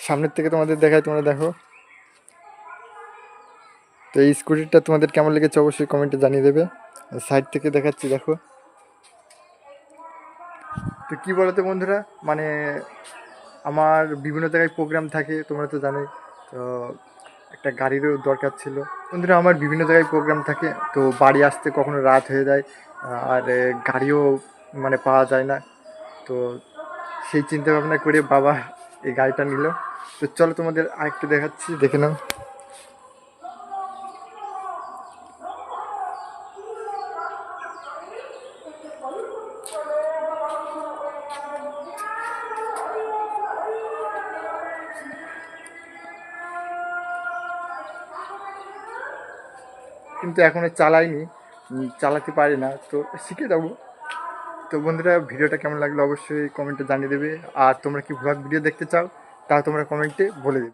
সামনের থেকে তোমাদের দেখাই, তোমরা দেখো। তো এই স্কুটিটা তোমাদের কেমন লেগেছে অবশ্যই কমেন্টে জানিয়ে দেবে। সাইড থেকে দেখাচ্ছি, দেখো। তো কী বলতো বন্ধুরা, মানে আমার বিভিন্ন জায়গায় প্রোগ্রাম থাকে, তোমরা তো জানোই। তো একটা গাড়িরও দরকার ছিল বন্ধুরা। আমার বিভিন্ন জায়গায় প্রোগ্রাম থাকে, তো বাড়ি আসতে কখনো রাত হয়ে যায়, আর গাড়িও মানে পাওয়া যায় না। তো সেই চিন্তা ভাবনা করে বাবা এই গাড়িটা নিল। তো চলো তোমাদের আরেকটু দেখাচ্ছি, দেখে নাও। কিন্তু এখনো চালাইনি, চালাতে পারি না, তো শিখে যাবো। তো বন্ধুরা, ভিডিওটা কেমন লাগলো অবশ্যই কমেন্টে জানিয়ে দেবে। আর তোমরা কি ভ্লগ ভিডিও দেখতে চাও তা তোমরা কমেন্টে বলে দেবে।